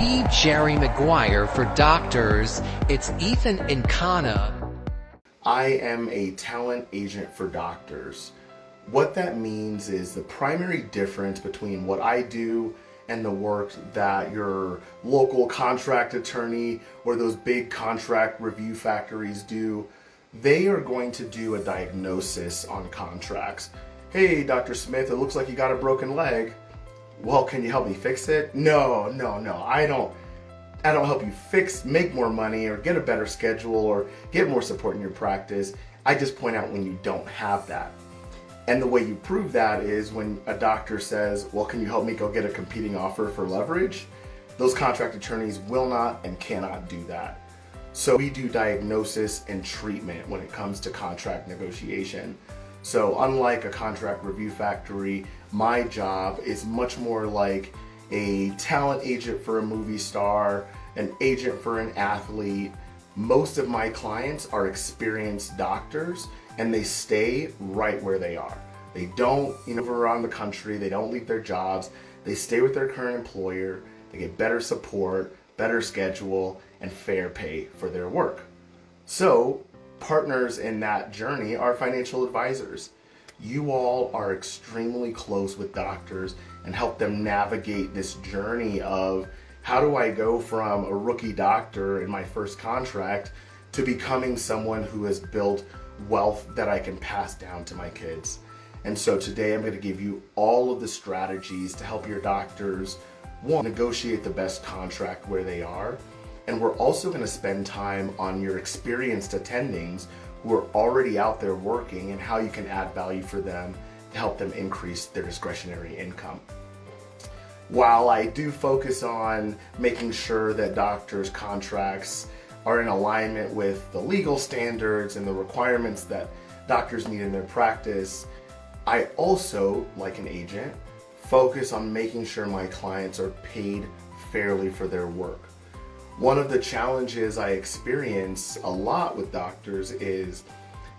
Be Jerry Maguire for doctors. It's Ethan Incana. I am a talent agent for doctors. What that means is the primary difference between what I do and the work that your local contract attorney or those big contract review factories do. They are going to do a diagnosis on contracts. Hey, Dr. Smith, it looks like you got a broken leg. Well, can you help me fix it? No. I don't help you make more money or get a better schedule or get more support in your practice. I just point out when you don't have that. And the way you prove that is when a doctor says, well, can you help me go get a competing offer for leverage? Those contract attorneys will not and cannot do that. So we do diagnosis and treatment when it comes to contract negotiation. So unlike a contract review factory, my job is much more like a talent agent for a movie star, an agent for an athlete. Most of my clients are experienced doctors and they stay right where they are. They don't move around the country, they don't leave their jobs, they stay with their current employer, they get better support, better schedule, and fair pay for their work. So partners in that journey are financial advisors. You all are extremely close with doctors and help them navigate this journey of how do I go from a rookie doctor in my first contract to becoming someone who has built wealth that I can pass down to my kids. And so today I'm going to give you all of the strategies to help your doctors, one, negotiate the best contract where they are. And we're also going to spend time on your experienced attendings who are already out there working and how you can add value for them to help them increase their discretionary income. While I do focus on making sure that doctors' contracts are in alignment with the legal standards and the requirements that doctors need in their practice, I also, like an agent, focus on making sure my clients are paid fairly for their work. One of the challenges I experience a lot with doctors is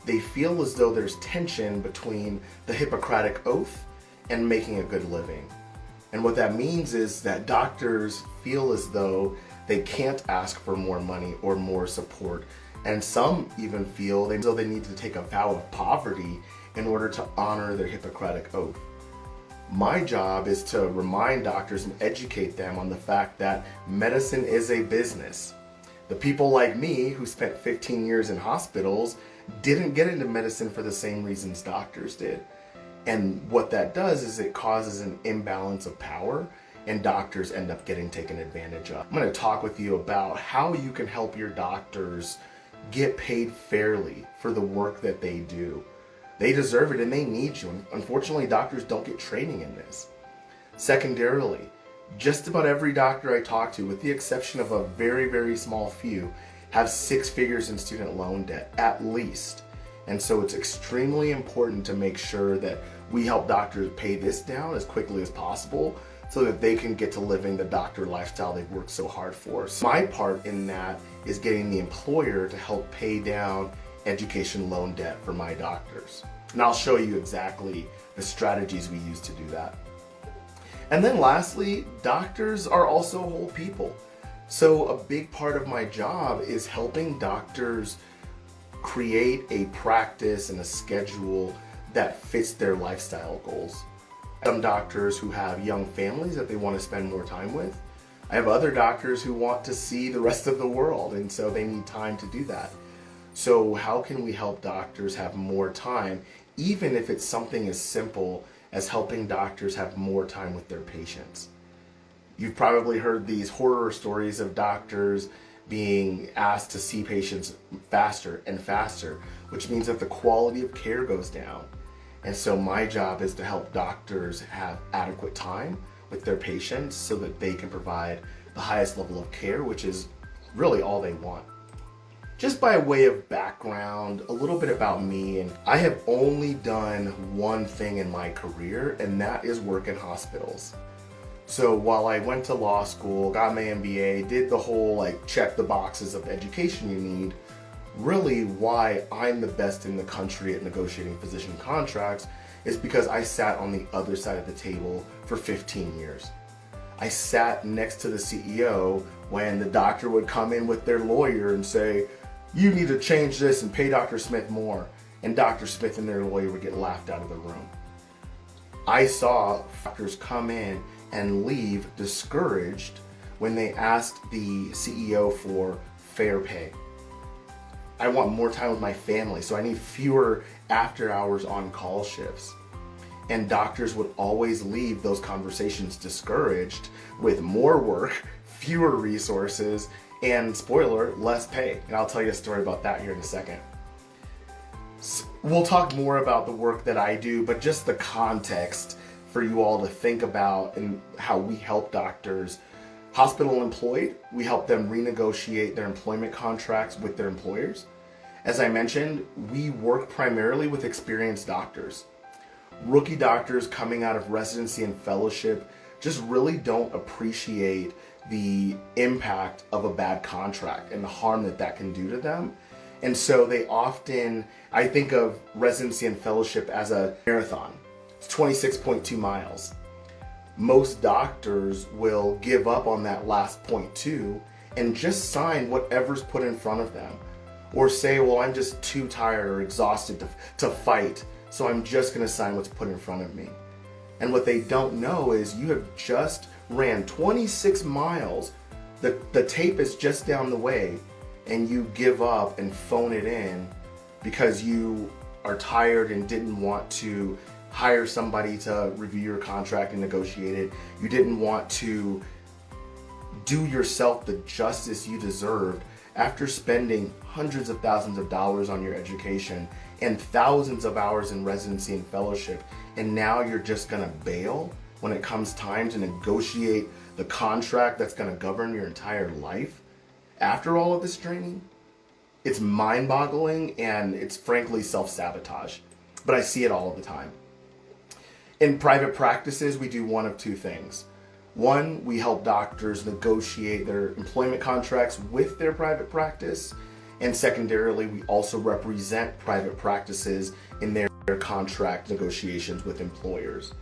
they feel as though there's tension between the Hippocratic Oath and making a good living. And what that means is that doctors feel as though they can't ask for more money or more support. And some even feel as though they need to take a vow of poverty in order to honor their Hippocratic Oath. My job is to remind doctors and educate them on the fact that medicine is a business. The people like me who spent 15 years in hospitals didn't get into medicine for the same reasons doctors did. And what that does is it causes an imbalance of power and doctors end up getting taken advantage of. I'm going to talk with you about how you can help your doctors get paid fairly for the work that they do. They deserve it and they need you. Unfortunately, doctors don't get training in this. Secondarily, just about every doctor I talk to, with the exception of a very, very small few, have 6 figures in student loan debt, at least. And so it's extremely important to make sure that we help doctors pay this down as quickly as possible so that they can get to living the doctor lifestyle they've worked so hard for. So my part in that is getting the employer to help pay down education loan debt for my doctors. And I'll show you exactly the strategies we use to do that. And then lastly, doctors are also whole people. So a big part of my job is helping doctors create a practice and a schedule that fits their lifestyle goals. Some doctors who have young families that they want to spend more time with. I have other doctors who want to see the rest of the world, and so they need time to do that. So how can we help doctors have more time, even if it's something as simple as helping doctors have more time with their patients? You've probably heard these horror stories of doctors being asked to see patients faster and faster, which means that the quality of care goes down. And so my job is to help doctors have adequate time with their patients so that they can provide the highest level of care, which is really all they want. Just by way of background, a little bit about me, and I have only done one thing in my career, and that is work in hospitals. So while I went to law school, got my MBA, did the whole check the boxes of education you need, really why I'm the best in the country at negotiating physician contracts is because I sat on the other side of the table for 15 years. I sat next to the CEO when the doctor would come in with their lawyer and say, you need to change this and pay Dr. Smith more. And Dr. Smith and their lawyer would get laughed out of the room. I saw doctors come in and leave discouraged when they asked the CEO for fair pay. I want more time with my family, so I need fewer after hours on call shifts. And doctors would always leave those conversations discouraged with more work, fewer resources, and spoiler, less pay. And I'll tell you a story about that here in a second. We'll talk more about the work that I do, but just the context for you all to think about and how we help doctors. Hospital employed, we help them renegotiate their employment contracts with their employers. As I mentioned, we work primarily with experienced doctors. Rookie doctors coming out of residency and fellowship just really don't appreciate the impact of a bad contract and the harm that that can do to them. And so they often, I think of residency and fellowship as a marathon. It's 26.2 miles. Most doctors will give up on that last 0.2 and just sign whatever's put in front of them. Or say, well, I'm just too tired or exhausted to fight, so I'm just gonna sign what's put in front of me. And what they don't know is you have just ran 26 miles, the tape is just down the way, and you give up and phone it in because you are tired and didn't want to hire somebody to review your contract and negotiate it. You didn't want to do yourself the justice you deserved after spending hundreds of thousands of dollars on your education and thousands of hours in residency and fellowship, and now you're just gonna bail when it comes time to negotiate the contract that's gonna govern your entire life. After all of this training, it's mind-boggling and it's frankly self-sabotage, but I see it all of the time. In private practices, we do one of two things. One, we help doctors negotiate their employment contracts with their private practice, and secondarily, we also represent private practices in their contract negotiations with employers.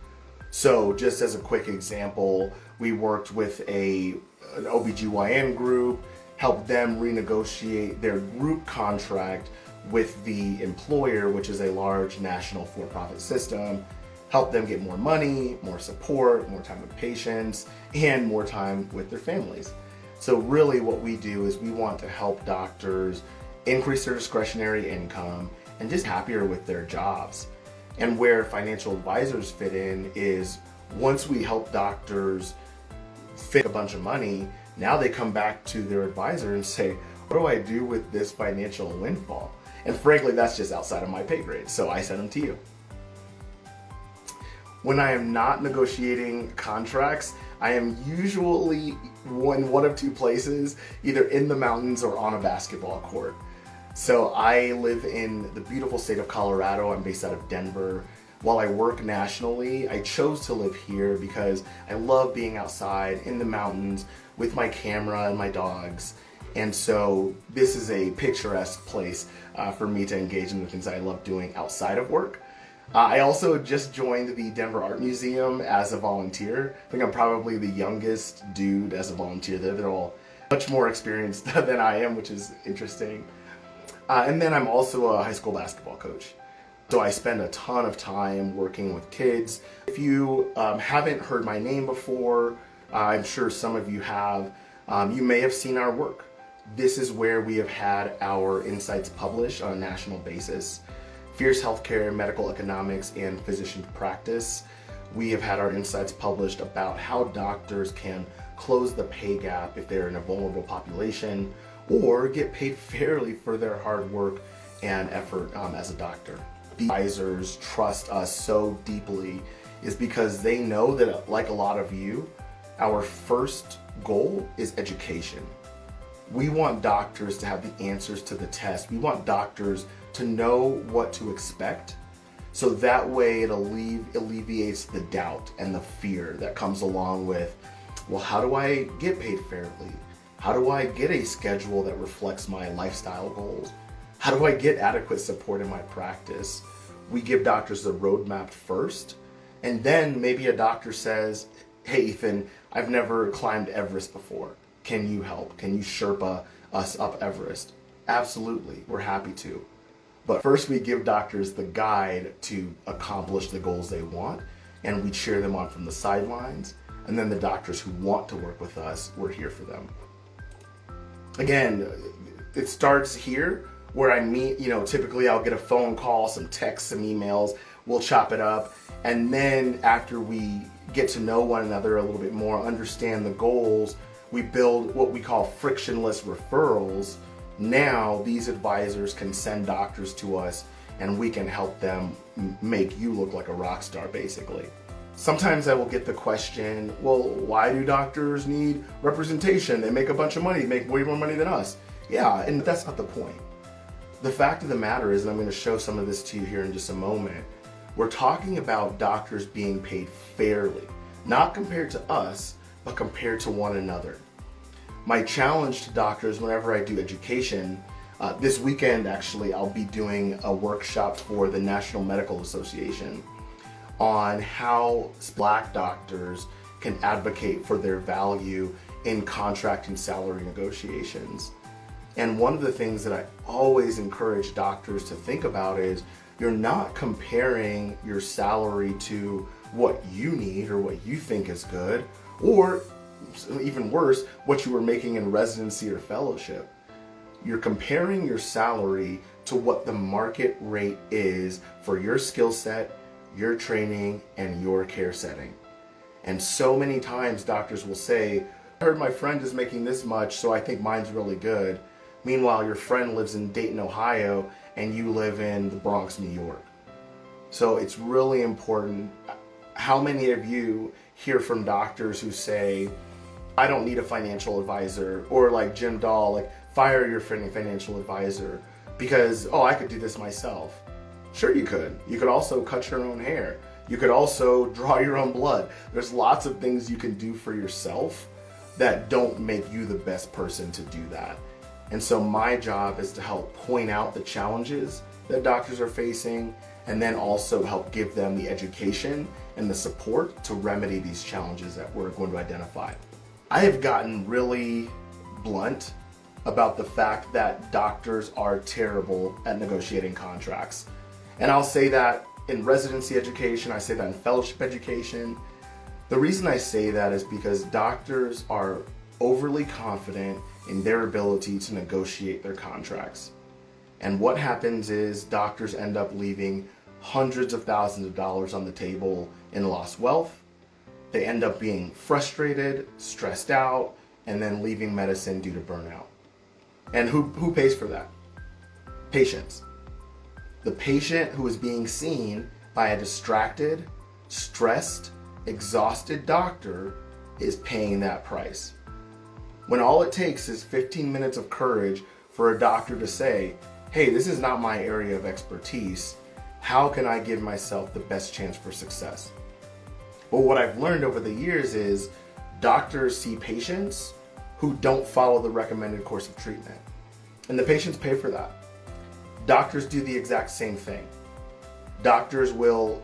So just as a quick example, we worked with an OBGYN group, help them renegotiate their group contract with the employer, which is a large national for-profit system, help them get more money, more support, more time with patients, and more time with their families. So really what we do is we want to help doctors increase their discretionary income and just happier with their jobs. And where financial advisors fit in is once we help doctors fit a bunch of money, now they come back to their advisor and say, what do I do with this financial windfall? And frankly, that's just outside of my pay grade, so I send them to you. When I am not negotiating contracts, I am usually in one of two places, either in the mountains or on a basketball court. So I live in the beautiful state of Colorado. I'm based out of Denver. While I work nationally, I chose to live here because I love being outside in the mountains with my camera and my dogs. And so this is a picturesque place for me to engage in the things I love doing outside of work. I also just joined the Denver Art Museum as a volunteer. I think I'm probably the youngest dude as a volunteer there. They're all much more experienced than I am, which is interesting. And then I'm also a high school basketball coach. So I spend a ton of time working with kids. If you haven't heard my name before, I'm sure some of you have, you may have seen our work. This is where we have had our insights published on a national basis. Fierce Healthcare, Medical Economics, and Physician Practice. We have had our insights published about how doctors can close the pay gap if they're in a vulnerable population or get paid fairly for their hard work and effort as a doctor. The advisors trust us so deeply is because they know that, like a lot of you, our first goal is education. We want doctors to have the answers to the test. We want doctors to know what to expect, so that way it alleviates the doubt and the fear that comes along with, well, how do I get paid fairly? How do I get a schedule that reflects my lifestyle goals? How do I get adequate support in my practice? We give doctors the roadmap first, and then maybe a doctor says, hey Ethan, I've never climbed Everest before. Can you help? Can you Sherpa us up Everest? Absolutely, we're happy to. But first we give doctors the guide to accomplish the goals they want, and we cheer them on from the sidelines. And then the doctors who want to work with us, we're here for them. Again, it starts here where I meet, typically I'll get a phone call, some texts, some emails, we'll chop it up. And then after we get to know one another a little bit more, understand the goals, we build what we call frictionless referrals. Now these advisors can send doctors to us and we can help them make you look like a rock star, basically. Sometimes I will get the question, well, why do doctors need representation? They make a bunch of money, make way more money than us. Yeah, and that's not the point. The fact of the matter is, and I'm going to show some of this to you here in just a moment, we're talking about doctors being paid fairly, not compared to us, but compared to one another. My challenge to doctors whenever I do education, this weekend actually, I'll be doing a workshop for the National Medical Association on how Black doctors can advocate for their value in contract and salary negotiations. And one of the things that I always encourage doctors to think about is you're not comparing your salary to what you need or what you think is good, or even worse, what you were making in residency or fellowship. You're comparing your salary to what the market rate is for your skill set, your training, and your care setting. And so many times doctors will say, I heard my friend is making this much, so I think mine's really good. Meanwhile, your friend lives in Dayton, Ohio, and you live in the Bronx, New York. So it's really important. How many of you hear from doctors who say, I don't need a financial advisor, or like Jim Dahl, like fire your financial advisor because, I could do this myself. Sure you could. You could also cut your own hair. You could also draw your own blood. There's lots of things you can do for yourself that don't make you the best person to do that. And so my job is to help point out the challenges that doctors are facing, and then also help give them the education and the support to remedy these challenges that we're going to identify. I have gotten really blunt about the fact that doctors are terrible at negotiating contracts. And I'll say that in residency education, I say that in fellowship education. The reason I say that is because doctors are overly confident in their ability to negotiate their contracts. And what happens is doctors end up leaving hundreds of thousands of dollars on the table in lost wealth. They end up being frustrated, stressed out, and then leaving medicine due to burnout. And who pays for that? Patients. The patient who is being seen by a distracted, stressed, exhausted doctor is paying that price. When all it takes is 15 minutes of courage for a doctor to say, hey, this is not my area of expertise. How can I give myself the best chance for success? Well, what I've learned over the years is doctors see patients who don't follow the recommended course of treatment. And the patients pay for that. Doctors do the exact same thing. Doctors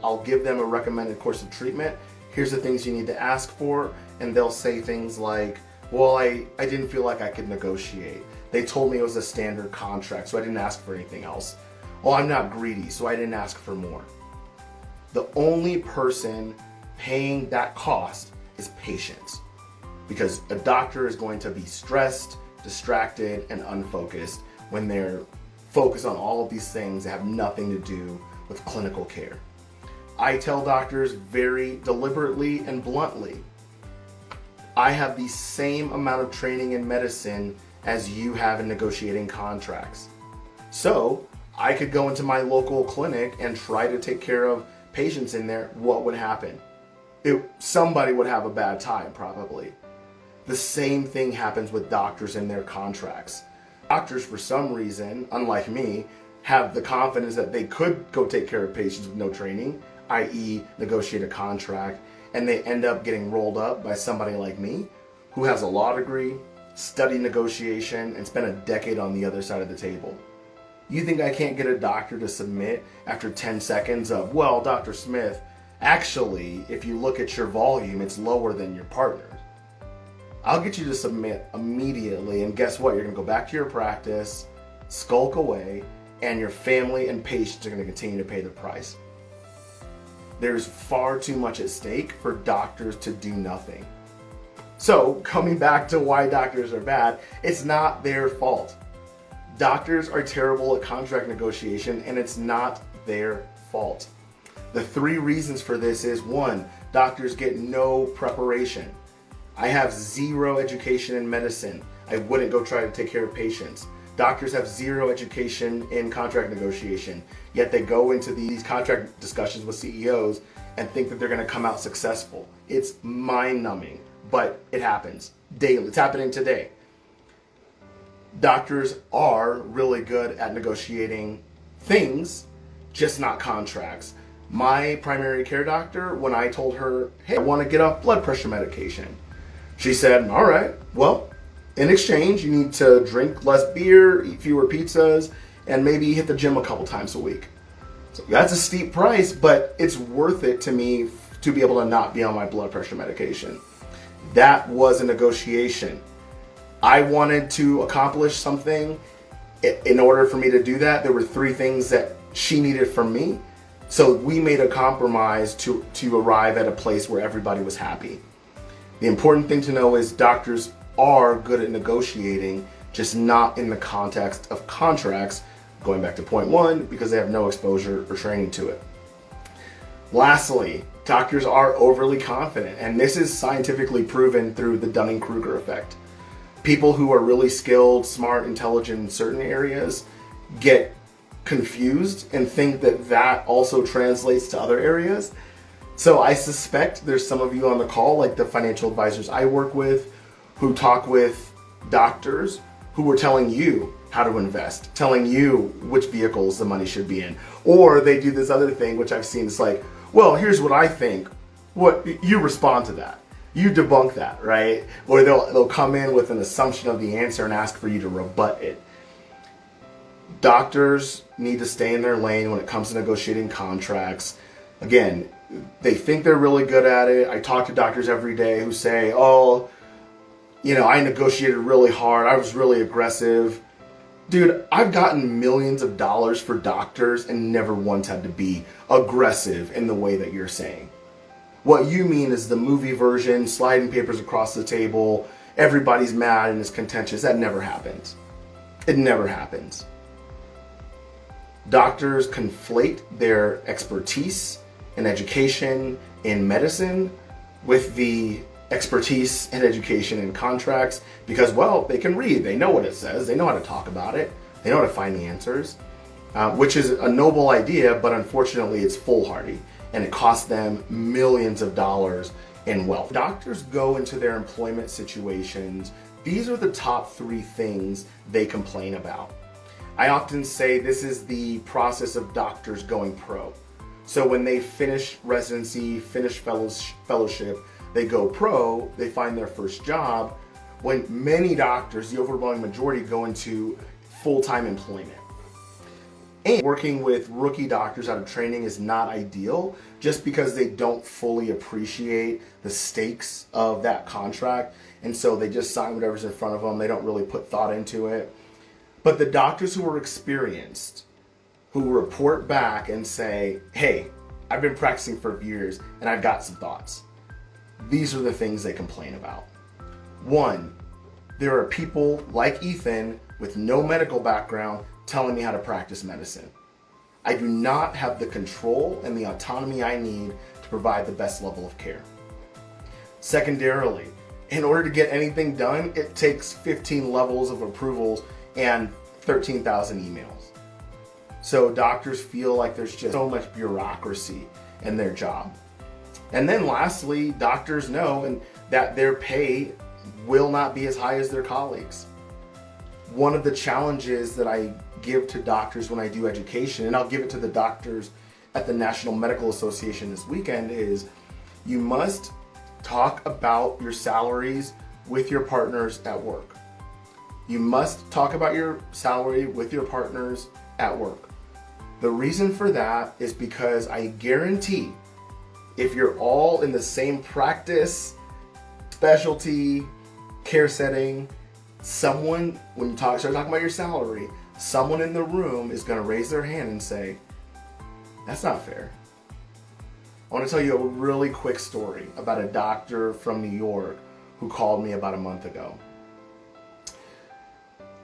I'll give them a recommended course of treatment. Here's the things you need to ask for. And they'll say things like, well, I didn't feel like I could negotiate. They told me it was a standard contract, so I didn't ask for anything else. Well, I'm not greedy, so I didn't ask for more. The only person paying that cost is patients, because a doctor is going to be stressed, distracted, and unfocused when they're focused on all of these things that have nothing to do with clinical care. I tell doctors very deliberately and bluntly, I have the same amount of training in medicine as you have in negotiating contracts. So I could go into my local clinic and try to take care of patients in there. What would happen? Somebody would have a bad time, probably. The same thing happens with doctors in their contracts. Doctors, for some reason, unlike me, have the confidence that they could go take care of patients with no training, i.e. negotiate a contract, and they end up getting rolled up by somebody like me, who has a law degree, studied negotiation, and spent a decade on the other side of the table. You think I can't get a doctor to submit after 10 seconds of, well, Dr. Smith, Actually, if you look at your volume, it's lower than your partner's. I'll get you to submit immediately, and guess what? You're gonna go back to your practice, skulk away, and your family and patients are gonna continue to pay the price. There's far too much at stake for doctors to do nothing. So, coming back to why doctors are bad, it's not their fault. Doctors are terrible at contract negotiation, and it's not their fault. The 3 reasons for this is: 1, doctors get no preparation. I have 0 education in medicine. I wouldn't go try to take care of patients. Doctors have 0 education in contract negotiation, yet they go into these contract discussions with CEOs and think that they're gonna come out successful. It's mind-numbing, but it happens daily. It's happening today. Doctors are really good at negotiating things, just not contracts. My primary care doctor, when I told her, hey, I want to get off blood pressure medication, she said, all right, well, in exchange, you need to drink less beer, eat fewer pizzas, and maybe hit the gym a couple times a week. So that's a steep price, but it's worth it to me to be able to not be on my blood pressure medication. That was a negotiation. I wanted to accomplish something. In order for me to do that, there were 3 things that she needed from me. So we made a compromise to arrive at a place where everybody was happy. The important thing to know is doctors are good at negotiating, just not in the context of contracts, going back to point 1, because they have no exposure or training to it. Lastly, doctors are overly confident, and this is scientifically proven through the Dunning-Kruger effect. People who are really skilled, smart, intelligent in certain areas get confused and think that that also translates to other areas. So I suspect there's some of you on the call, like the financial advisors I work with, who talk with doctors who were telling you how to invest, telling you which vehicles the money should be in. Or they do this other thing, which I've seen. It's like, well, here's what I think. What you respond to that. You debunk that, right? Or they'll come in with an assumption of the answer and ask for you to rebut it. Doctors need to stay in their lane when it comes to negotiating contracts. Again, they think they're really good at it. I talk to doctors every day who say, oh, I negotiated really hard. I was really aggressive. Dude, I've gotten millions of dollars for doctors and never once had to be aggressive in the way that you're saying. What you mean is the movie version, sliding papers across the table, everybody's mad and it's contentious. That never happens. It never happens. Doctors conflate their expertise and education in medicine with the expertise and education in contracts because, well, they can read, they know what it says, they know how to talk about it, they know how to find the answers, which is a noble idea, but unfortunately it's foolhardy and it costs them millions of dollars in wealth. Doctors go into their employment situations. These are the top 3 things they complain about. I often say this is the process of doctors going pro. So when they finish residency, finish fellowship, they go pro, they find their first job, when many doctors, the overwhelming majority, go into full-time employment. And working with rookie doctors out of training is not ideal just because they don't fully appreciate the stakes of that contract. And so they just sign whatever's in front of them. They don't really put thought into it. But the doctors who are experienced, who report back and say, hey, I've been practicing for years and I've got some thoughts. These are the things they complain about. 1, there are people like Ethan with no medical background telling me how to practice medicine. I do not have the control and the autonomy I need to provide the best level of care. Secondarily, in order to get anything done, it takes 15 levels of approvals and 13,000 emails. So doctors feel like there's just so much bureaucracy in their job. And then lastly, doctors know that their pay will not be as high as their colleagues. One of the challenges that I give to doctors when I do education, and I'll give it to the doctors at the National Medical Association this weekend, is you must talk about your salaries with your partners at work. You must talk about your salary with your partners at work. The reason for that is because I guarantee if you're all in the same practice, specialty, care setting, someone, when you start talking about your salary, someone in the room is going to raise their hand and say, that's not fair. I want to tell you a really quick story about a doctor from New York who called me about a month ago.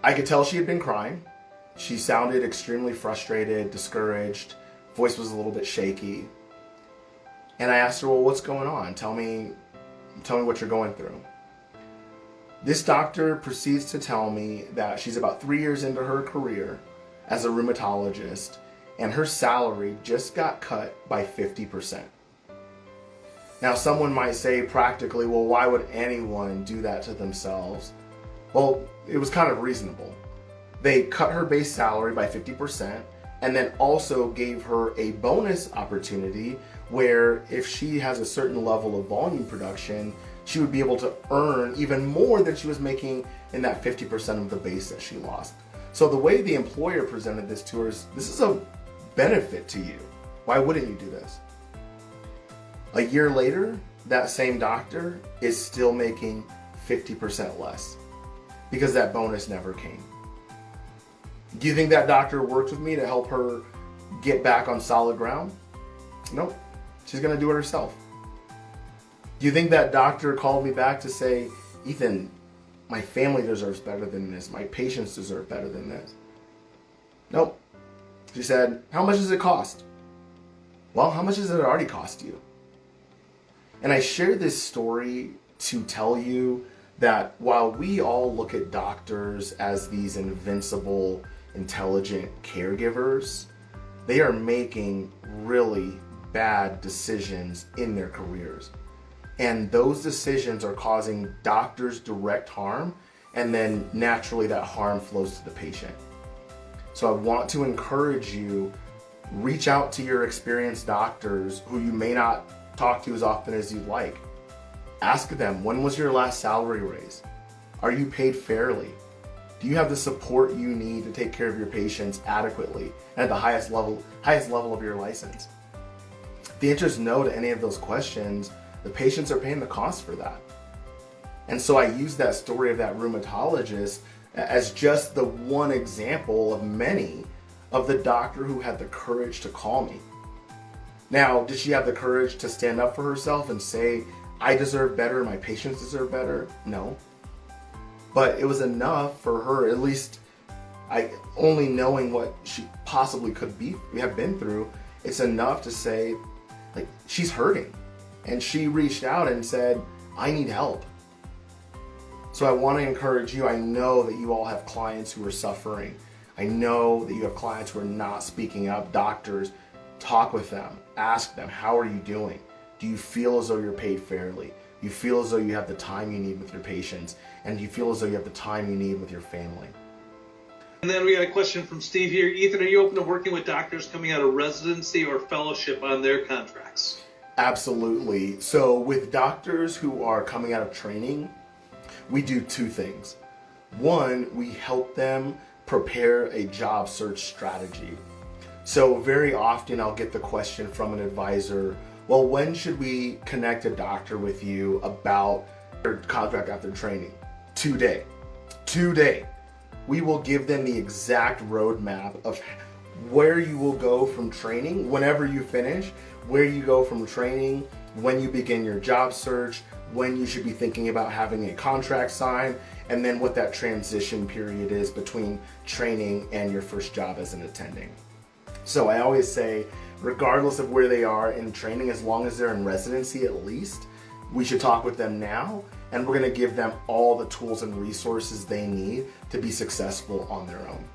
I could tell she had been crying. She sounded extremely frustrated, discouraged, voice was a little bit shaky. And I asked her, well, what's going on? Tell me what you're going through. This doctor proceeds to tell me that she's about 3 years into her career as a rheumatologist, and her salary just got cut by 50%. Now, someone might say practically, well, why would anyone do that to themselves? Well, it was kind of reasonable. They cut her base salary by 50% and then also gave her a bonus opportunity where if she has a certain level of volume production, she would be able to earn even more than she was making in that 50% of the base that she lost. So the way the employer presented this to her is, this is a benefit to you. Why wouldn't you do this? A year later, that same doctor is still making 50% less because that bonus never came. Do you think that doctor worked with me to help her get back on solid ground? Nope. She's going to do it herself. Do you think that doctor called me back to say, Ethan, my family deserves better than this. My patients deserve better than this? Nope. She said, how much does it cost? Well, how much does it already cost you? And I share this story to tell you that while we all look at doctors as these invincible, intelligent caregivers, they are making really bad decisions in their careers. And those decisions are causing doctors direct harm, and then naturally that harm flows to the patient. So I want to encourage you, reach out to your experienced doctors who you may not talk to as often as you'd like. Ask them, when was your last salary raise? Are you paid fairly? Do you have the support you need to take care of your patients adequately and at the highest level of your license? If the answer is no to any of those questions, the patients are paying the cost for that. And so I use that story of that rheumatologist as just the one example of many of the doctor who had the courage to call me. Now, did she have the courage to stand up for herself and say, I deserve better, my patients deserve better? No. But it was enough for her, at least only knowing what she possibly could have been through, it's enough to say, like, she's hurting. And she reached out and said, I need help. So I want to encourage you. I know that you all have clients who are suffering. I know that you have clients who are not speaking up. Doctors, talk with them. Ask them, how are you doing? Do you feel as though you're paid fairly? Do you feel as though you have the time you need with your patients? And do you feel as though you have the time you need with your family? And then we got a question from Steve here. Ethan, are you open to working with doctors coming out of residency or fellowship on their contracts? Absolutely. So with doctors who are coming out of training, we do two things. One, we help them prepare a job search strategy. So very often I'll get the question from an advisor, well, when should we connect a doctor with you about their contract after training? Today. We will give them the exact roadmap of where you will go from training, whenever you finish, where you go from training, when you begin your job search, when you should be thinking about having a contract signed, and then what that transition period is between training and your first job as an attending. So I always say, regardless of where they are in training, as long as they're in residency at least, we should talk with them now, and we're going to give them all the tools and resources they need to be successful on their own.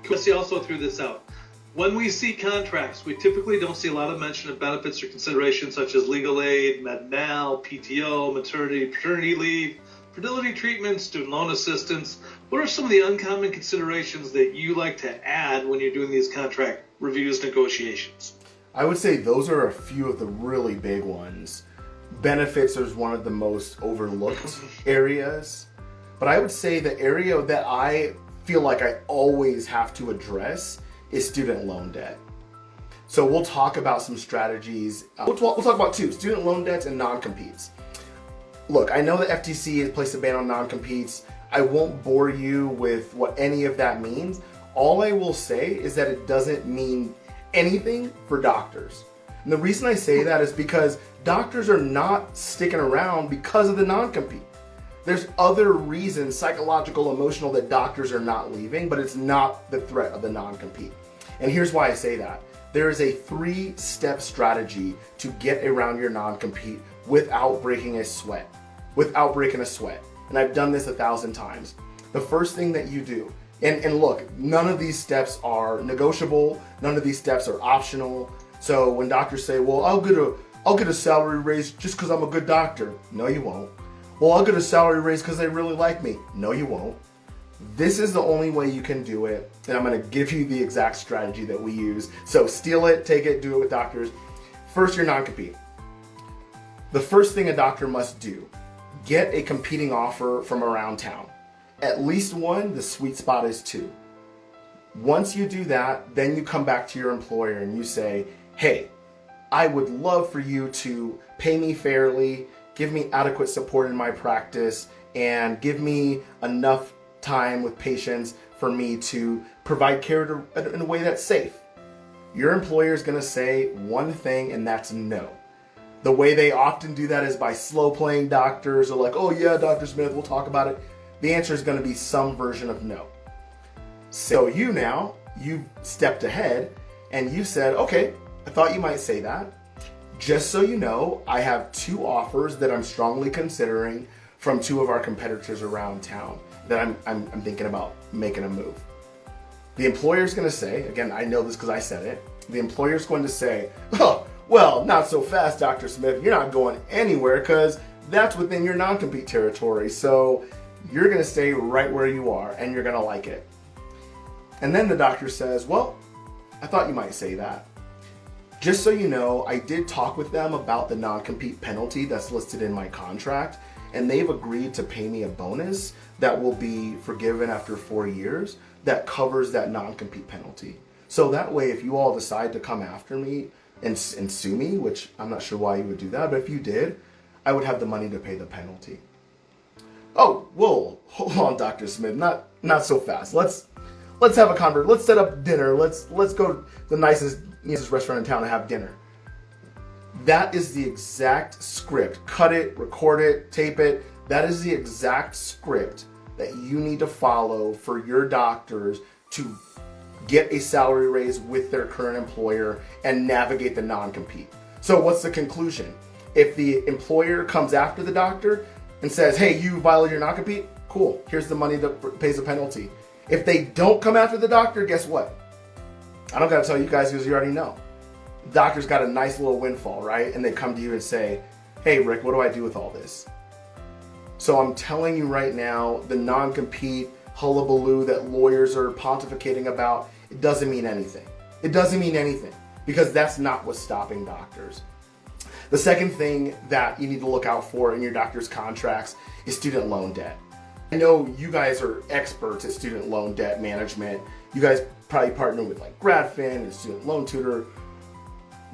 Chrissy also threw this out. When we see contracts, we typically don't see a lot of mention of benefits or considerations such as legal aid, med-mal, PTO, maternity, paternity leave, fertility treatment, student loan assistance. What are some of the uncommon considerations that you like to add when you're doing these contract reviews, negotiations? I would say those are a few of the really big ones. Benefits is one of the most overlooked areas, but I would say the area that I feel like I always have to address is student loan debt. So we'll talk about some strategies. We'll talk about two, student loan debts and non-competes. Look, I know the FTC has placed a ban on non-competes. I won't bore you with what any of that means. All I will say is that it doesn't mean anything for doctors. And the reason I say that is because doctors are not sticking around because of the non-compete. There's other reasons, psychological, emotional, that doctors are not leaving, but it's not the threat of the non-compete. And here's why I say that. There is a 3-step strategy to get around your non-compete without breaking a sweat. Without breaking a sweat. And I've done this 1,000 times. The first thing that you do, and look, none of these steps are negotiable, none of these steps are optional. So when doctors say, well, I'll get a salary raise just because I'm a good doctor. No, you won't. Well, I'll get a salary raise because they really like me. No, you won't. This is the only way you can do it, and I'm going to give you the exact strategy that we use. So steal it, take it, do it with doctors. First, your non-compete. The first thing a doctor must do, get a competing offer from around town. At least one, the sweet spot is 2. Once you do that, then you come back to your employer and you say, hey, I would love for you to pay me fairly, give me adequate support in my practice, and give me enough time with patients for me to provide care in a way that's safe. Your employer is going to say one thing, and that's no. The way they often do that is by slow playing doctors, or like, oh yeah, Dr. Smith, we'll talk about it. The answer is going to be some version of no. So you've stepped ahead and you said, okay, I thought you might say that. Just so you know, I have 2 offers that I'm strongly considering from 2 of our competitors around town that I'm thinking about making a move. The employer's going to say, again, I know this because I said it, the employer's going to say, oh, well, not so fast, Dr. Smith. You're not going anywhere because that's within your non-compete territory. So you're going to stay right where you are and you're going to like it. And then the doctor says, well, I thought you might say that. Just so you know, I did talk with them about the non-compete penalty that's listed in my contract, and they've agreed to pay me a bonus that will be forgiven after 4 years that covers that non-compete penalty. So that way, if you all decide to come after me and sue me, which I'm not sure why you would do that, but if you did, I would have the money to pay the penalty. Oh, whoa, hold on, Dr. Smith, not so fast. Let's have a conversation. Let's set up dinner. Let's go to the nicest restaurant in town and have dinner. That is the exact script. Cut it, record it, tape it. That is the exact script that you need to follow for your doctors to get a salary raise with their current employer and navigate the non-compete. So what's the conclusion? If the employer comes after the doctor and says, hey, you violated your non-compete, cool, here's the money that pays the penalty. If they don't come after the doctor, guess what? I don't got to tell you guys because you already know. The doctor's got a nice little windfall, right? And they come to you and say, hey, Rick, what do I do with all this? So I'm telling you right now, the non-compete hullabaloo that lawyers are pontificating about, it doesn't mean anything. It doesn't mean anything because that's not what's stopping doctors. The second thing that you need to look out for in your doctor's contracts is student loan debt. I know you guys are experts at student loan debt management. You guys probably partner with like GradFin and Student Loan Tutor.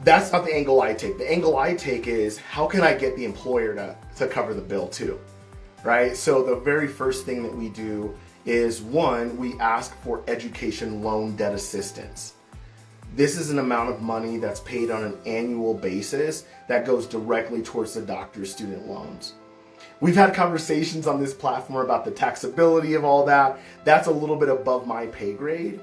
That's not the angle I take. The angle I take is how can I get the employer to cover the bill too, right? So the very first thing that we do is one, we ask for education loan debt assistance. This is an amount of money that's paid on an annual basis that goes directly towards the doctor's student loans. We've had conversations on this platform about the taxability of all that. That's a little bit above my pay grade.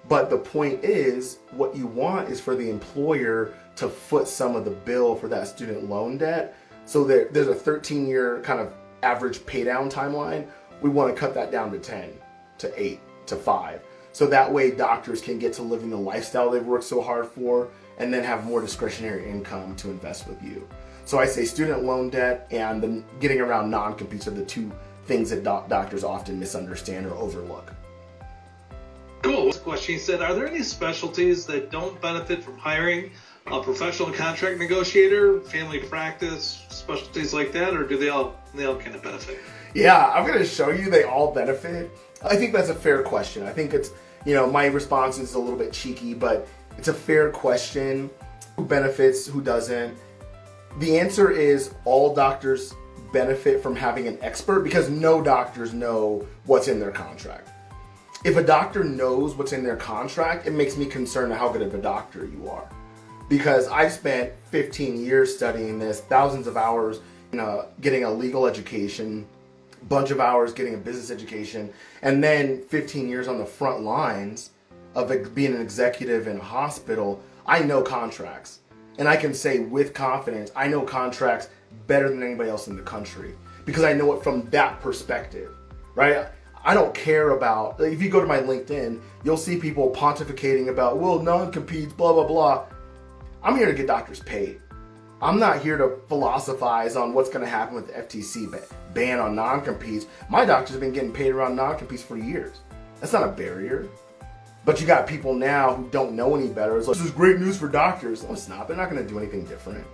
But the point is, what you want is for the employer to foot some of the bill for that student loan debt. So there's a 13-year kind of average pay down timeline. We want to cut that down to 10, to 8, to 5. So that way doctors can get to living the lifestyle they've worked so hard for and then have more discretionary income to invest with you. So I say student loan debt and then getting around non-competes are the 2 things that doctors often misunderstand or overlook. Cool. This question said, are there any specialties that don't benefit from hiring a professional contract negotiator, family practice, specialties like that, or do they all kind of benefit? Yeah, I'm going to show you they all benefit. I think that's a fair question. I think it's, my response is a little bit cheeky, but It's a fair question. Who benefits, who doesn't? The answer is all doctors benefit from having an expert because no doctors know what's in their contract. If a doctor knows what's in their contract, it makes me concerned how good of a doctor you are. Because I've spent 15 years studying this, thousands of hours getting a legal education, bunch of hours getting a business education, and then 15 years on the front lines of being an executive in a hospital. I know contracts. And I can say with confidence, I know contracts better than anybody else in the country because I know it from that perspective, right? I don't care about, if you go to my LinkedIn, you'll see people pontificating about, well, non-competes, blah, blah, blah. I'm here to get doctors paid. I'm not here to philosophize on what's going to happen with the FTC ban on non-competes. My doctors have been getting paid around non-competes for years. That's not a barrier. But you got people now who don't know any better. It's like, this is great news for doctors. No, it's not. They're not going to do anything different.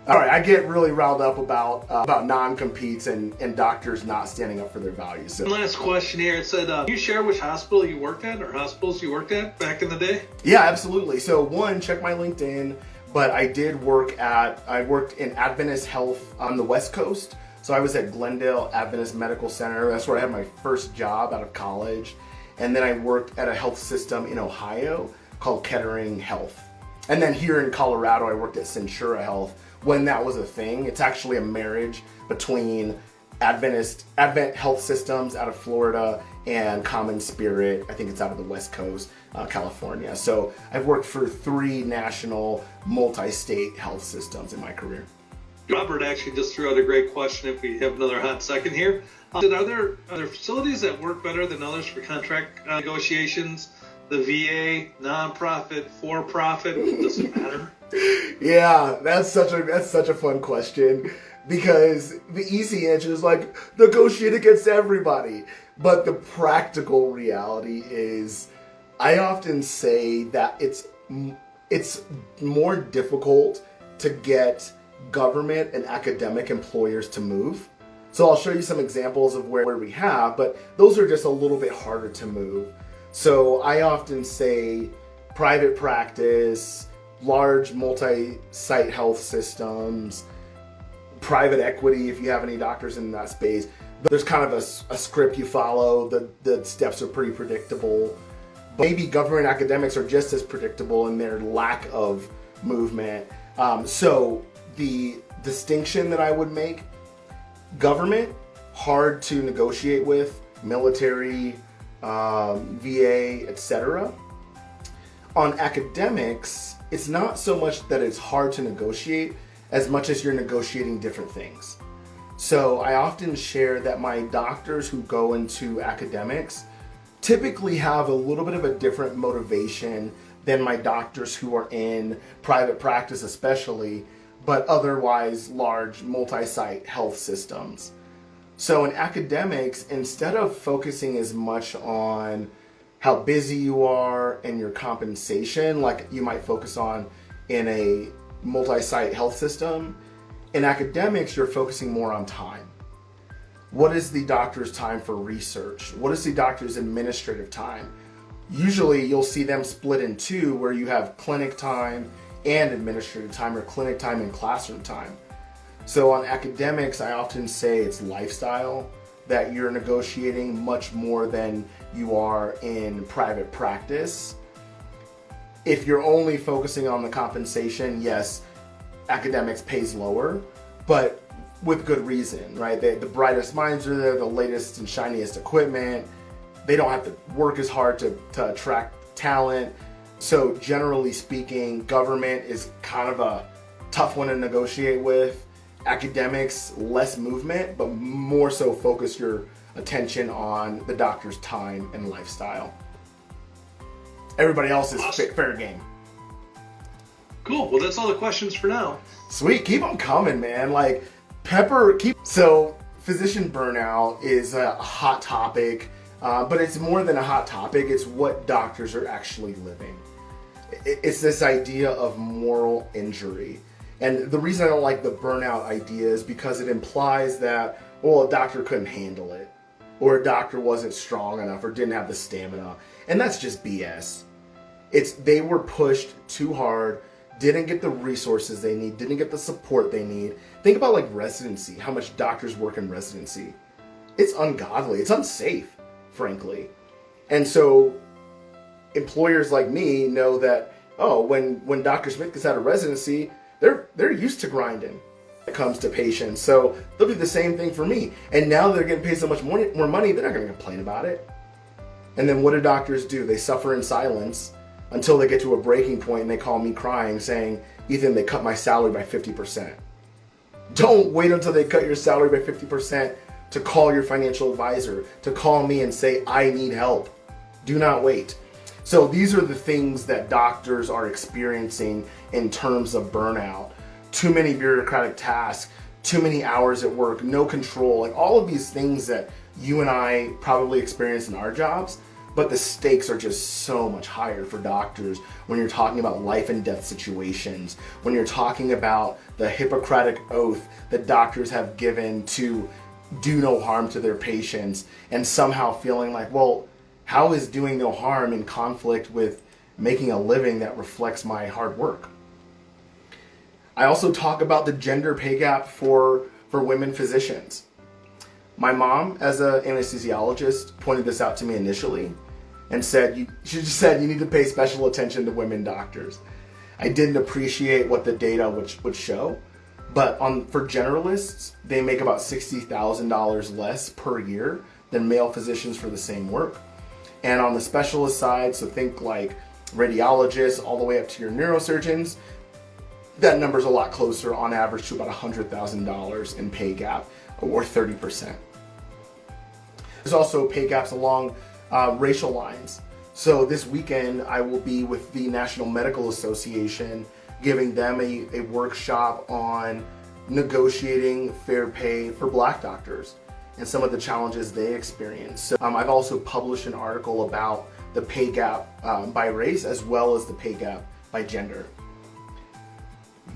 All right, I get really riled up about non-competes and doctors not standing up for their values. So. Last question here. It said, can you share which hospital you worked at or hospitals you worked at back in the day? Yeah, absolutely. So one, check my LinkedIn, but I worked in Adventist Health on the West Coast. So I was at Glendale Adventist Medical Center. That's where I had my first job out of college. And then I worked at a health system in Ohio called Kettering Health. And then here in Colorado, I worked at Centura Health when that was a thing. It's actually a marriage between Advent Health Systems out of Florida and Common Spirit. I think it's out of the West Coast, California. So I've worked for 3 national multi-state health systems in my career. Robert actually just threw out a great question if we have another hot second here. Are there facilities that work better than others for contract negotiations? The VA, nonprofit, for-profit, does it matter? Yeah, that's such a fun question because the easy answer is like negotiate against everybody. But the practical reality is I often say that it's more difficult to get government and academic employers to move. So I'll show you some examples of where we have, but those are just a little bit harder to move. So I often say private practice, large multi-site health systems, private equity if you have any doctors in that space. There's kind of a script you follow. The steps are pretty predictable. But maybe government academics are just as predictable in their lack of movement. So the distinction that I would make, government, hard to negotiate with, military, VA, etc. On academics, it's not so much that it's hard to negotiate as much as you're negotiating different things. So I often share that my doctors who go into academics typically have a little bit of a different motivation than my doctors who are in private practice especially, but otherwise large multi-site health systems. So in academics, instead of focusing as much on how busy you are and your compensation, like you might focus on in a multi-site health system, in academics, you're focusing more on time. What is the doctor's time for research? What is the doctor's administrative time? Usually you'll see them split in 2 where you have clinic time and administrative time, or clinic time and classroom time. So on academics, I often say it's lifestyle that you're negotiating much more than you are in private practice. If you're only focusing on the compensation, yes, academics pays lower, but with good reason, right? The brightest minds are there, the latest and shiniest equipment. They don't have to work as hard to attract talent. So generally speaking, government is kind of a tough one to negotiate with. Academics, less movement, but more so focus your attention on the doctor's time and lifestyle. Everybody else is fair game. Cool. Well, that's all the questions for now. Sweet. Keep them coming, man. Like, So, physician burnout is a hot topic, but it's more than a hot topic. It's what doctors are actually living. It's this idea of moral injury. And the reason I don't like the burnout idea is because it implies that, well, a doctor couldn't handle it, or a doctor wasn't strong enough, or didn't have the stamina. And that's just BS. They were pushed too hard, didn't get the resources they need, didn't get the support they need. Think about like residency, how much doctors work in residency. It's ungodly, it's unsafe, frankly. And so employers like me know that, oh, when Dr. Smith gets out of residency, they're used to grinding when it comes to patients. So they'll do the same thing for me. And now they're getting paid so much more money, they're not going to complain about it. And then what do doctors do? They suffer in silence until they get to a breaking point and they call me crying saying, Ethan, they cut my salary by 50%. Don't wait until they cut your salary by 50% to call your financial advisor, to call me and say, I need help. Do not wait. So these are the things that doctors are experiencing in terms of burnout. Too many bureaucratic tasks, too many hours at work, no control, like all of these things that you and I probably experience in our jobs, but the stakes are just so much higher for doctors when you're talking about life and death situations, when you're talking about the Hippocratic oath that doctors have given to do no harm to their patients, and somehow feeling like, well, how is doing no harm in conflict with making a living that reflects my hard work? I also talk about the gender pay gap for women physicians. My mom, as an anesthesiologist, pointed this out to me initially and she just said you need to pay special attention to women doctors. I didn't appreciate what the data would show, but for generalists, they make about $60,000 less per year than male physicians for the same work. And on the specialist side, so think like radiologists all the way up to your neurosurgeons, that number's a lot closer on average to about $100,000 in pay gap, or 30%. There's also pay gaps along racial lines. So this weekend I will be with the National Medical Association giving them a workshop on negotiating fair pay for Black doctors and some of the challenges they experience. So, I've also published an article about the pay gap by race as well as the pay gap by gender.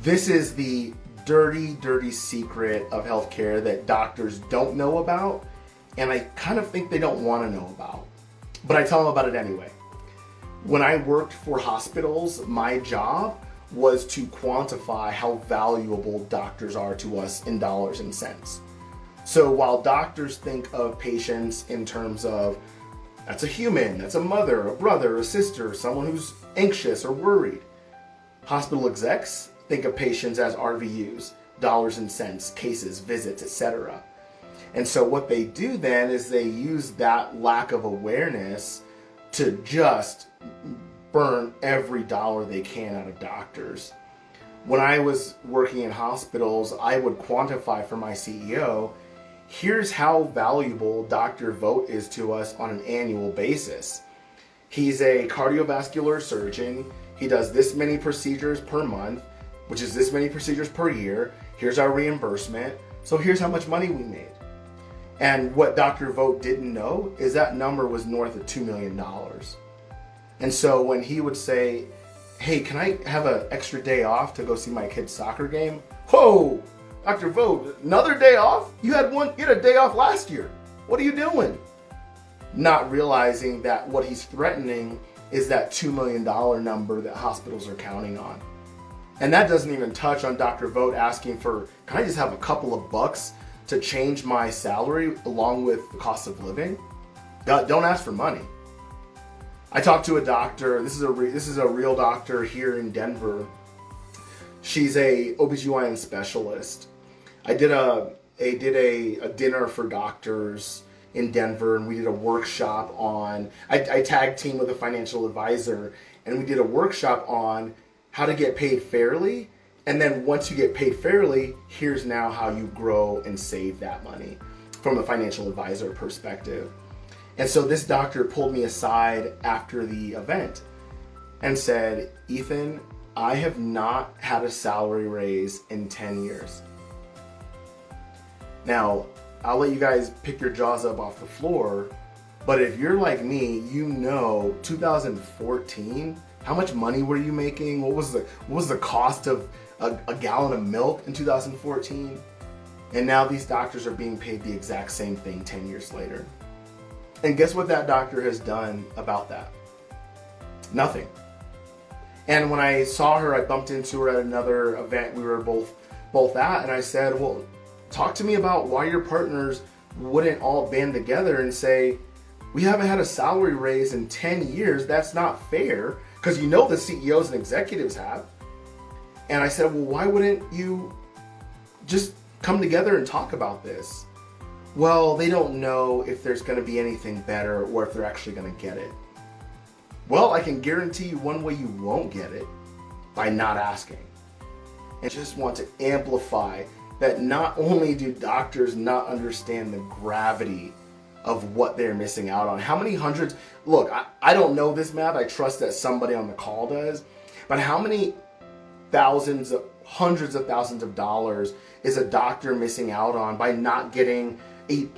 This is the dirty, dirty secret of healthcare that doctors don't know about, and I kind of think they don't want to know about. But I tell them about it anyway. When I worked for hospitals, my job was to quantify how valuable doctors are to us in dollars and cents. So while doctors think of patients in terms of, that's a human, that's a mother, a brother, a sister, someone who's anxious or worried, hospital execs think of patients as RVUs, dollars and cents, cases, visits, etc. And so what they do then is they use that lack of awareness to just burn every dollar they can out of doctors. When I was working in hospitals, I would quantify for my CEO, here's how valuable Dr. Vogt is to us on an annual basis. He's a cardiovascular surgeon. He does this many procedures per month, which is this many procedures per year. Here's our reimbursement. So here's how much money we made. And what Dr. Vogt didn't know is that number was north of $2 million. And so when he would say, hey, can I have an extra day off to go see my kid's soccer game? Whoa, Dr. Vogt, another day off? You had a day off last year. What are you doing? Not realizing that what he's threatening is that $2 million number that hospitals are counting on. And that doesn't even touch on Dr. Vogt asking for, can I just have a couple of bucks to change my salary along with the cost of living? Don't ask for money. I talked to a doctor, this is a real doctor here in Denver. She's a OBGYN specialist. I did a dinner for doctors in Denver, and we did a workshop on, I tag team with a financial advisor, and we did a workshop on how to get paid fairly. And then once you get paid fairly, here's now how you grow and save that money from a financial advisor perspective. And so this doctor pulled me aside after the event and said, Ethan, I have not had a salary raise in 10 years. Now, I'll let you guys pick your jaws up off the floor, but if you're like me, you know 2014, how much money were you making? What was the cost of a gallon of milk in 2014? And now these doctors are being paid the exact same thing 10 years later. And guess what that doctor has done about that? Nothing. And when I saw her, I bumped into her at another event we were both at, and I said, well, talk to me about why your partners wouldn't all band together and say, we haven't had a salary raise in 10 years, that's not fair, because you know the CEOs and executives have. And I said, well, why wouldn't you just come together and talk about this? Well, they don't know if there's going to be anything better or if they're actually going to get it. Well, I can guarantee you one way you won't get it, by not asking. And just want to amplify that not only do doctors not understand the gravity of what they're missing out on. How many hundreds, look, I don't know this math, I trust that somebody on the call does, but how many hundreds of thousands of dollars is a doctor missing out on by not getting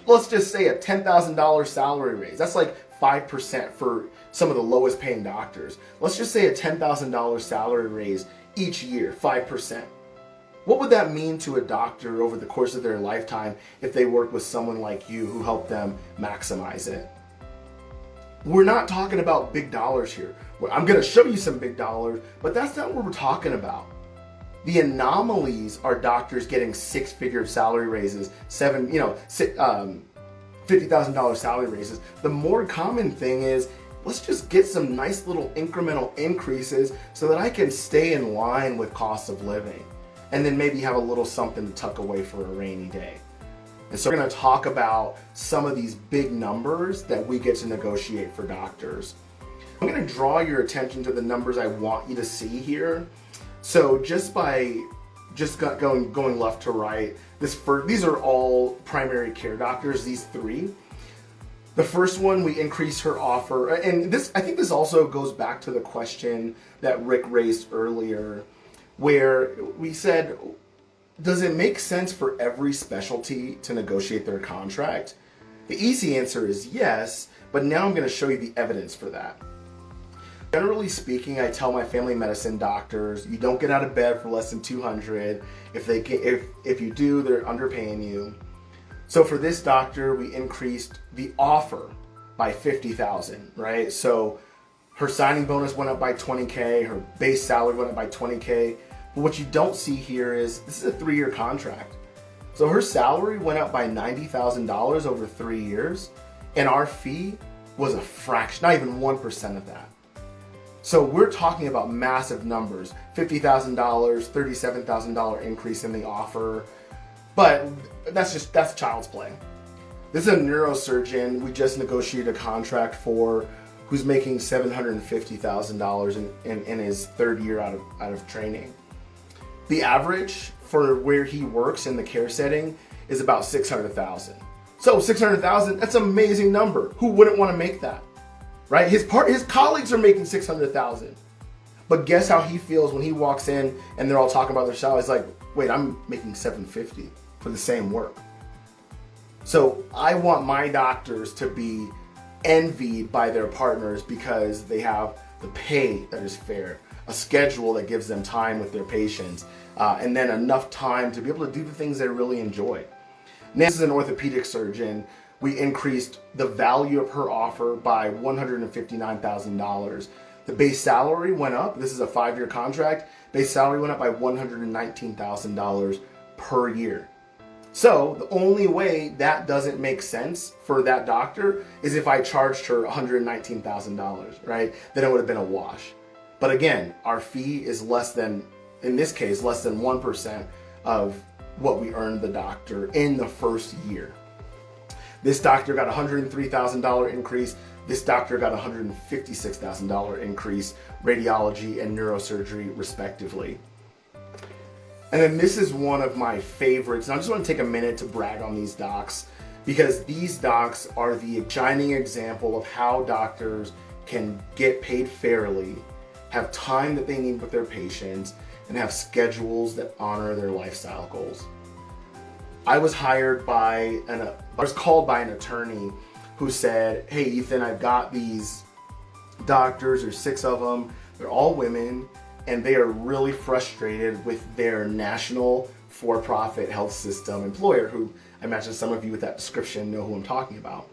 let's just say a $10,000 salary raise? That's like 5% for some of the lowest paying doctors. Let's just say a $10,000 salary raise each year, 5%. What would that mean to a doctor over the course of their lifetime if they work with someone like you who helped them maximize it? We're not talking about big dollars here. I'm going to show you some big dollars, but that's not what we're talking about. The anomalies are doctors getting six-figure salary raises, $50,000 salary raises. The more common thing is, let's just get some nice little incremental increases so that I can stay in line with cost of living, and then maybe have a little something to tuck away for a rainy day. And so we're going to talk about some of these big numbers that we get to negotiate for doctors. I'm going to draw your attention to the numbers I want you to see here. So just going left to right, these are all primary care doctors, these three. The first one, we increase her offer, and I think this also goes back to the question that Rick raised earlier, where we said, does it make sense for every specialty to negotiate their contract? The easy answer is yes, but now I'm going to show you the evidence for that. Generally speaking, I tell my family medicine doctors, you don't get out of bed for less than $200. If you do, they're underpaying you. So for this doctor, we increased the offer by $50,000, right? So her signing bonus went up by $20K, her base salary went up by $20K. But what you don't see here is this is a 3-year contract. So her salary went up by $90,000 over 3 years, and our fee was a fraction, not even 1% of that. So we're talking about massive numbers, $50,000, $37,000 increase in the offer, but that's child's play. This is a neurosurgeon we just negotiated a contract for who's making $750,000 in his 3rd year out of training. The average for where he works in the care setting is about $600,000. So $600,000, that's an amazing number. Who wouldn't want to make that? Right? His colleagues are making $600,000. But guess how he feels when he walks in and they're all talking about their salary. He's like, wait, I'm making $750 for the same work. So I want my doctors to be envied by their partners because they have the pay that is fair, a schedule that gives them time with their patients, and then enough time to be able to do the things they really enjoy. This is an orthopedic surgeon. We increased the value of her offer by $159,000. The base salary went up. This is a 5-year contract. Base salary went up by $119,000 per year. So the only way that doesn't make sense for that doctor is if I charged her $119,000, right? Then it would have been a wash. But again, our fee is less than 1% of what we earned the doctor in the first year. This doctor got a $103,000 increase. This doctor got a $156,000 increase, radiology and neurosurgery respectively. And then this is one of my favorites. And I just want to take a minute to brag on these docs because these docs are the shining example of how doctors can get paid fairly, have time that they need with their patients, and have schedules that honor their lifestyle goals. I was called by an attorney who said, hey Ethan, I've got these doctors, there's 6 of them, they're all women, and they are really frustrated with their national for-profit health system employer, who I imagine some of you with that description know who I'm talking about.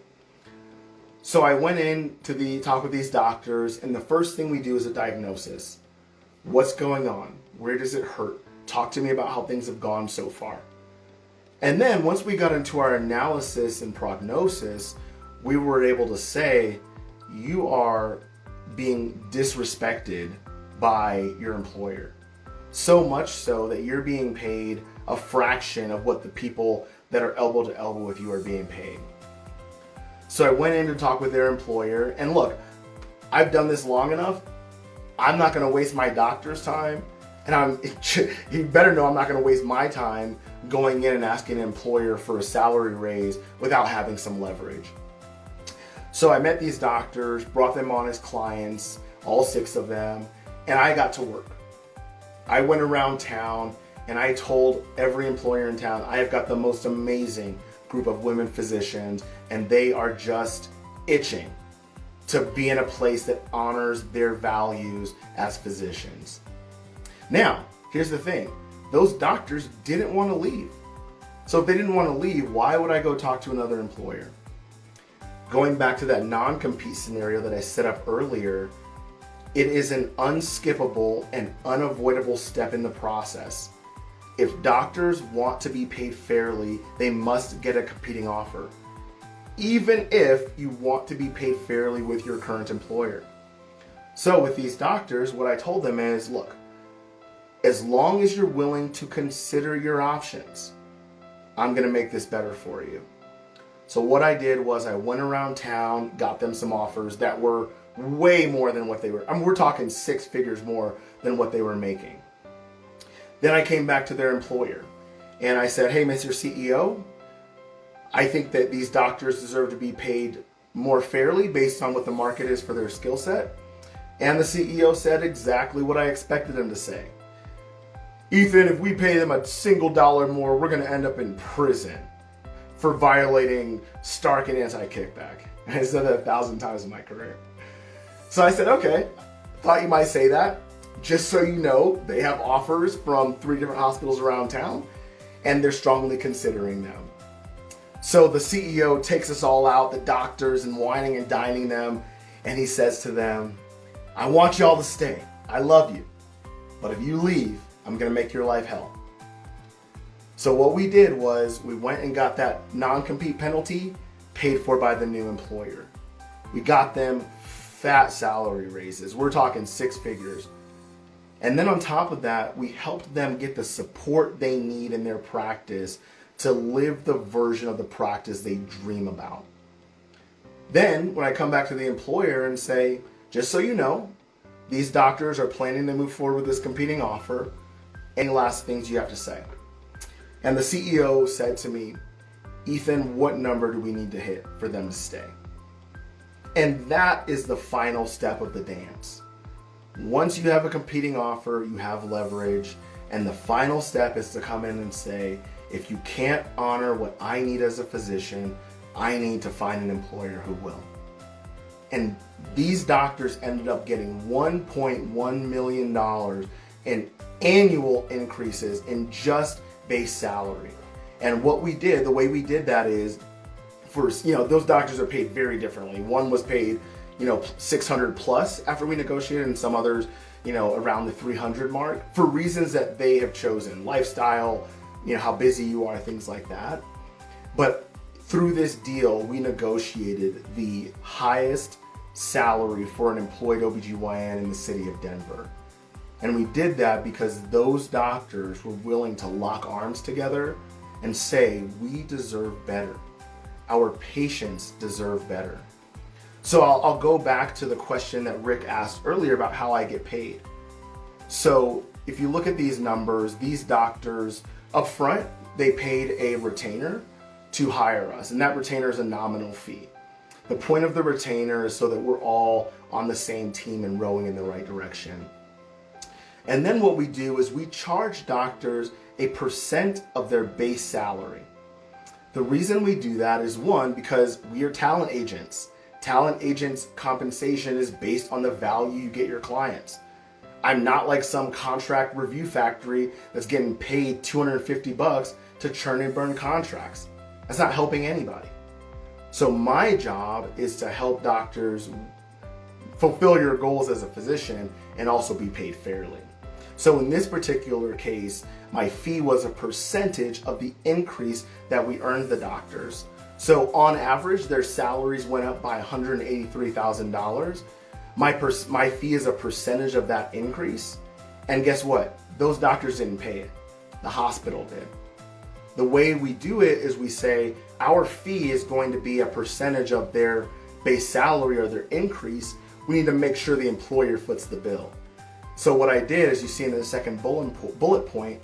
So I went in to talk with these doctors, and the first thing we do is a diagnosis. What's going on? Where does it hurt? Talk to me about how things have gone so far. And then once we got into our analysis and prognosis, we were able to say, you are being disrespected by your employer. So much so that you're being paid a fraction of what the people that are elbow to elbow with you are being paid. So I went in to talk with their employer, and look, I've done this long enough. I'm not going to waste my doctor's time, and you better know I'm not going to waste my time going in and asking an employer for a salary raise without having some leverage. So I met these doctors, brought them on as clients, all 6 of them, and I got to work. I went around town and I told every employer in town, I have got the most amazing group of women physicians, and they are just itching to be in a place that honors their values as physicians. Now, here's the thing. Those doctors didn't want to leave. So if they didn't want to leave, why would I go talk to another employer? Going back to that non-compete scenario that I set up earlier, it is an unskippable and unavoidable step in the process. If doctors want to be paid fairly, they must get a competing offer, even if you want to be paid fairly with your current employer. So with these doctors, what I told them is, look, as long as you're willing to consider your options, I'm going to make this better for you. So what I did was I went around town, got them some offers that were way more than what they were. I mean, we're talking 6 figures more than what they were making. Then I came back to their employer and I said, hey, Mr. CEO, I think that these doctors deserve to be paid more fairly based on what the market is for their skill set. And the CEO said exactly what I expected him to say. Ethan, if we pay them a single dollar more, we're going to end up in prison for violating Stark and anti-kickback. I said that 1,000 times in my career. So I said, okay, thought you might say that. Just so you know, they have offers from 3 different hospitals around town, and they're strongly considering them. So the CEO takes us all out, the doctors, and whining and dining them, and he says to them, I want y'all to stay. I love you. But if you leave, I'm going to make your life hell. So what we did was we went and got that non-compete penalty paid for by the new employer. We got them fat salary raises. We're talking 6 figures. And then on top of that, we helped them get the support they need in their practice to live the version of the practice they dream about. Then when I come back to the employer and say, just so you know, these doctors are planning to move forward with this competing offer. Any last things you have to say? And the CEO said to me, Ethan, what number do we need to hit for them to stay? And that is the final step of the dance. Once you have a competing offer, you have leverage, and the final step is to come in and say, if you can't honor what I need as a physician, I need to find an employer who will. And these doctors ended up getting $1.1 million in annual increases in just base salary. And what we did, the way we did that is, those doctors are paid very differently. One was paid, 600 plus after we negotiated, and some others, around the 300 mark for reasons that they have chosen, lifestyle, how busy you are, things like that. But through this deal, we negotiated the highest salary for an employed OBGYN in the city of Denver. And we did that because those doctors were willing to lock arms together and say, we deserve better. Our patients deserve better. So I'll go back to the question that Rick asked earlier about how I get paid. So if you look at these numbers, these doctors up front, they paid a retainer to hire us, and that retainer is a nominal fee. The point of the retainer is so that we're all on the same team and rowing in the right direction. And then what we do is we charge doctors a % of their base salary. The reason we do that is, one, because we are talent agents. Talent agents' compensation is based on the value you get your clients. I'm not like some contract review factory that's getting paid $250 to churn and burn contracts. That's not helping anybody. So my job is to help doctors fulfill your goals as a physician and also be paid fairly. So in this particular case, my fee was a percentage of the increase that we earned the doctors. So on average, their salaries went up by $183,000. My fee is a percentage of that increase. And guess what? Those doctors didn't pay it. The hospital did. The way we do it is we say our fee is going to be a percentage of their base salary or their increase. We need to make sure the employer foots the bill. So what I did, as you see in the second bullet point,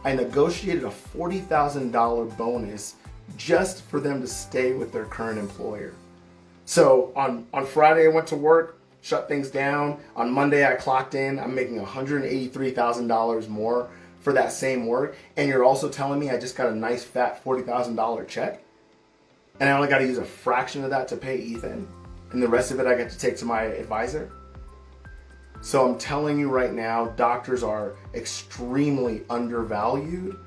I negotiated a $40,000 bonus just for them to stay with their current employer. So on Friday I went to work, shut things down. On Monday I clocked in. I'm making $183,000 more for that same work. And you're also telling me I just got a nice fat $40,000 check? And I only got to use a fraction of that to pay Ethan? And the rest of it I get to take to my advisor? So I'm telling you right now, doctors are extremely undervalued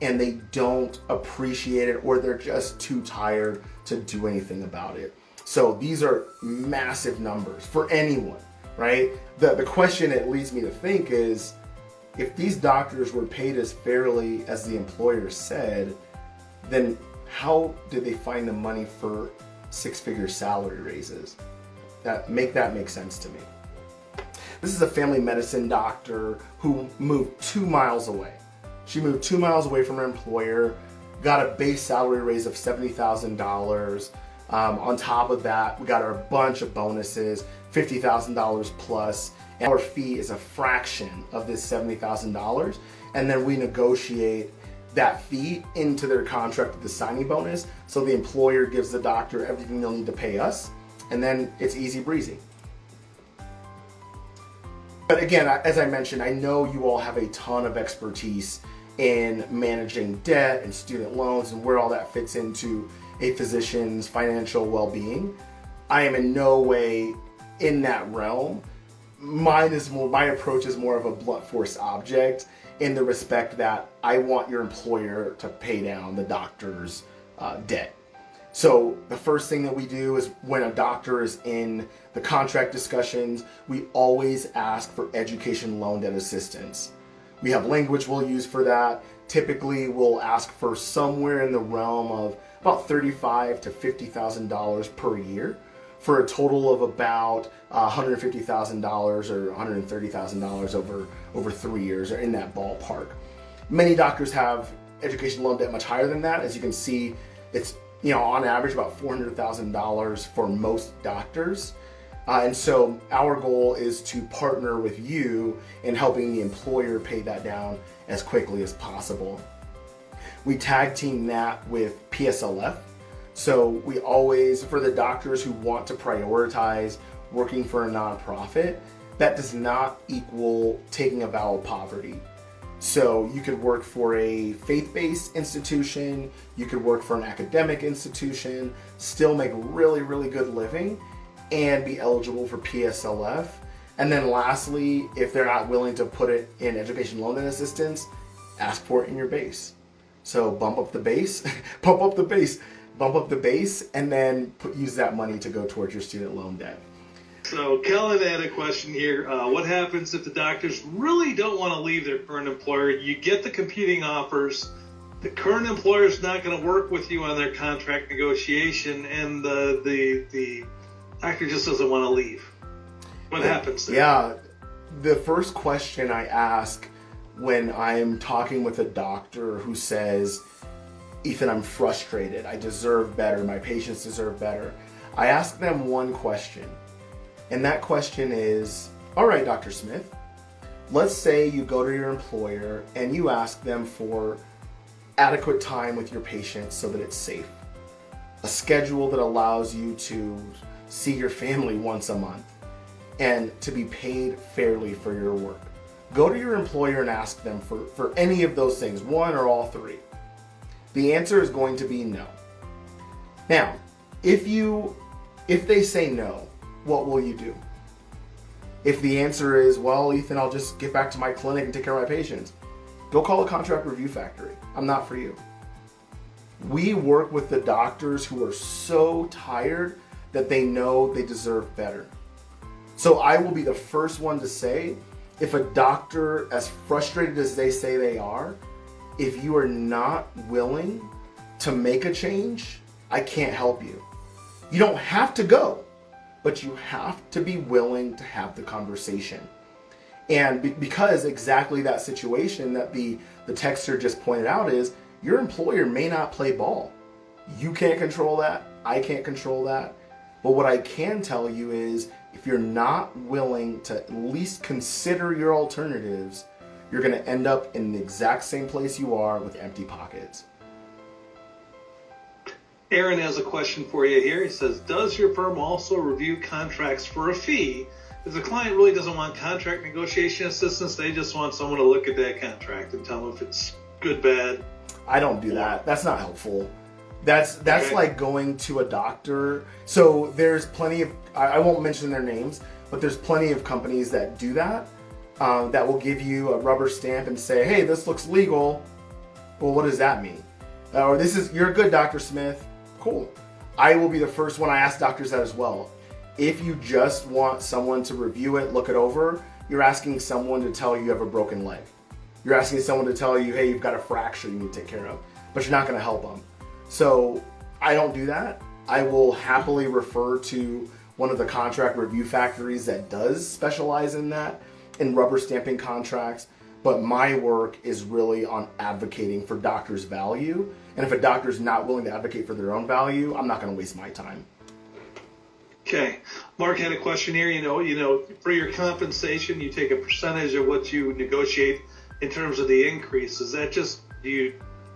and they don't appreciate it, or they're just too tired to do anything about it. So these are massive numbers for anyone, right? The question it leads me to think is, if these doctors were paid as fairly as the employer said, then how did they find the money for six-figure salary raises? Make sense to me. This is a family medicine doctor who moved 2 miles away. She moved 2 miles away from her employer, got a base salary raise of $70,000. On top of that, we got her a bunch of bonuses, $50,000 plus. And our fee is a fraction of this $70,000. And then we negotiate that fee into their contract with the signing bonus. So the employer gives the doctor everything they'll need to pay us. And then it's easy breezy. But again, as I mentioned, I know you all have a ton of expertise in managing debt and student loans and where all that fits into a physician's financial well-being. I am in no way in that realm. My approach is more of a blunt force object in the respect that I want your employer to pay down the doctor's debt. So the first thing that we do is when a doctor is in the contract discussions, we always ask for education loan debt assistance. We have language we'll use for that. Typically, we'll ask for somewhere in the realm of about $35,000 to $50,000 per year for a total of about $150,000 or $130,000 over 3 years, or in that ballpark. Many doctors have education loan debt much higher than that. As you can see, it's on average about $400,000 for most doctors. And so our goal is to partner with you in helping the employer pay that down as quickly as possible. We tag team that with PSLF. So we always, for the doctors who want to prioritize working for a nonprofit, that does not equal taking a vow of poverty. So you could work for a faith-based institution, you could work for an academic institution, still make really, really good living, and be eligible for PSLF. And then lastly, if they're not willing to put it in education loan debt assistance, ask for it in your base. So bump up the base, bump up the base, and then use that money to go towards your student loan debt. So Kellen had a question here. What happens if the doctors really don't want to leave their current employer? You get the competing offers. The current employer is not going to work with you on their contract negotiation, and the doctor just doesn't want to leave. What happens there? Yeah, the first question I ask when I'm talking with a doctor who says, Ethan, I'm frustrated, I deserve better, my patients deserve better, I ask them one question. And that question is, all right, Dr. Smith, let's say you go to your employer and you ask them for adequate time with your patients so that it's safe. A schedule that allows you to see your family once a month and to be paid fairly for your work. Go to your employer and ask them for any of those things, one or all three. The answer is going to be no. Now, if they say no, what will you do? If the answer is, well, Ethan, I'll just get back to my clinic and take care of my patients, go call a contract review factory. I'm not for you. We work with the doctors who are so tired that they know they deserve better. So I will be the first one to say, If a doctor, as frustrated as they say they are, if you are not willing to make a change, I can't help you. You don't have to go, but you have to be willing to have the conversation. And because exactly that situation that the texter just pointed out is, your employer may not play ball. You can't control that. I can't control that. But what I can tell you is, if you're not willing to at least consider your alternatives, you're going to end up in the exact same place you are with empty pockets. Aaron has a question for you here. He says, does your firm also review contracts for a fee? If the client really doesn't want contract negotiation assistance, they just want someone to look at that contract and tell them if it's good, bad. I don't do that. That's not helpful. That's Okay. like going to a doctor. So there's plenty of, I won't mention their names, but there's plenty of companies that do that, that will give you a rubber stamp and say, hey, this looks legal. Well, what does that mean? Or you're good, Dr. Smith. Cool. I will be the first one. I ask doctors that as well. If you just want someone to review it, look it over, you're asking someone to tell you have a broken leg. You're asking someone to tell you, hey, you've got a fracture you need to take care of, but you're not going to help them. So I don't do that. I will happily refer to one of the contract review factories that does specialize in that, in rubber stamping contracts. But my work is really on advocating for doctors' value. And if a doctor's not willing to advocate for their own value, I'm not going to waste my time. Okay. Mark had a question here. You know, for your compensation, you take a percentage of what you negotiate in terms of the increase. Is that just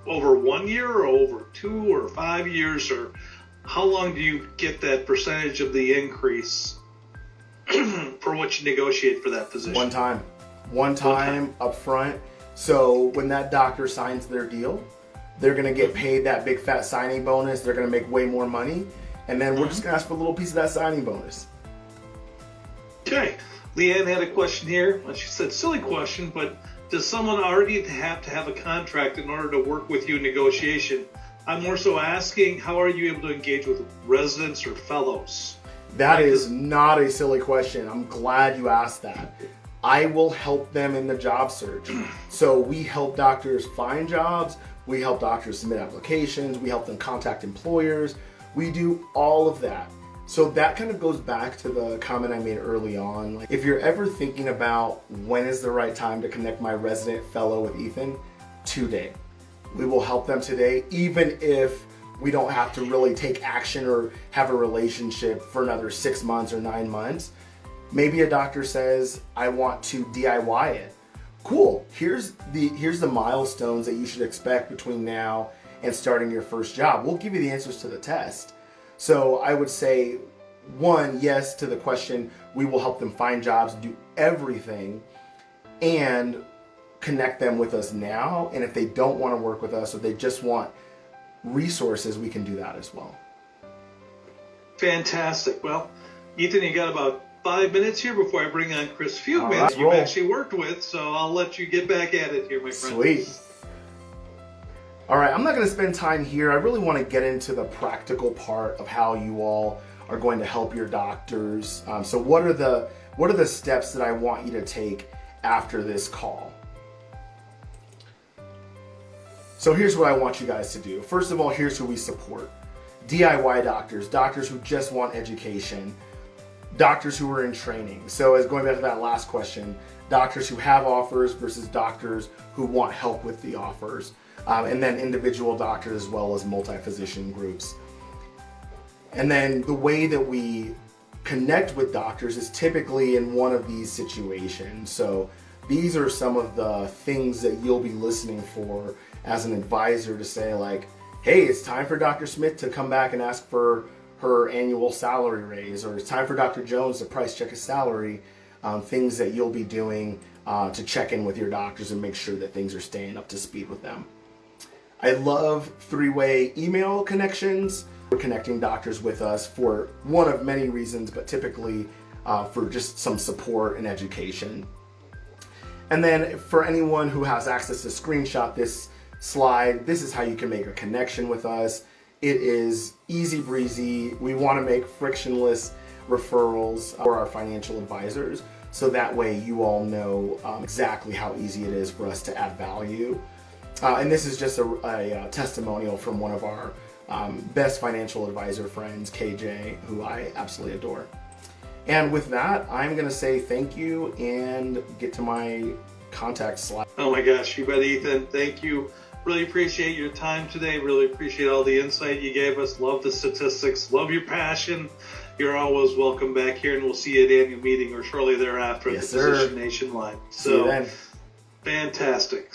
over 1 year or over 2 or 5 years, or how long do you get that percentage of the increase for what you negotiate for that position? One time up front. So when that doctor signs their deal, they're going to get paid that big fat signing bonus. They're going to make way more money. And then we're just going to ask for a little piece of that signing bonus. Okay. Leanne had a question here. She said, silly question, but does someone already have to have a contract in order to work with you in negotiation? I'm more so asking, how are you able to engage with residents or fellows? That is not a silly question. I'm glad you asked that. I will help them in the job search. So we help doctors find jobs. We help doctors submit applications. We help them contact employers. We do all of that. So that kind of goes back to the comment I made early on. Like, if you're ever thinking about when is the right time to connect my resident fellow with Ethan, today. We will help them today, even if we don't have to really take action or have a relationship for another 6 months or 9 months. Maybe a doctor says, I want to DIY it. Cool, here's the milestones that you should expect between now and starting your first job. We'll give you the answers to the test. So I would say, one, yes to the question, we will help them find jobs, do everything, and connect them with us now. And if they don't want to work with us or they just want resources, we can do that as well. Fantastic. Well, Ethan, you got about 5 minutes here before I bring on Chris Fugman, right, that you've roll. actually worked with, so I'll let you get back at it here, my friend. Sweet. All right, I'm not going to spend time here. I really want to get into the practical part of how you all are going to help your doctors. So what are the steps that I want you to take after this call? So here's what I want you guys to do. First of all, here's who we support. DIY doctors, doctors who just want education, doctors who are in training. So as going back to that last question, doctors who have offers versus doctors who want help with the offers. And then individual doctors as well as multi-physician groups. And then the way that we connect with doctors is typically in one of these situations. So these are some of the things that you'll be listening for as an advisor to say, like, hey, it's time for Dr. Smith to come back and ask for her annual salary raise, or it's time for Dr. Jones to price check his salary. Things that you'll be doing to check in with your doctors and make sure that things are staying up to speed with them. I love three-way email connections. We're connecting doctors with us for one of many reasons, but typically for just some support and education. And then for anyone who has access to screenshot this slide, this is how you can make a connection with us. It is easy breezy. We want to make frictionless referrals for our financial advisors. so that way you all know exactly how easy it is for us to add value. And this is just a testimonial from one of our best financial advisor friends, KJ, who I absolutely adore. And with that, I'm going to say thank you and get to my contact slide. Oh my gosh, you bet, Ethan. Thank you. Really appreciate your time today. Really appreciate all the insight you gave us. Love the statistics. Love your passion. You're always welcome back here, and we'll see you at the annual meeting or shortly thereafter at the Physician Nation Live. See you then. Fantastic.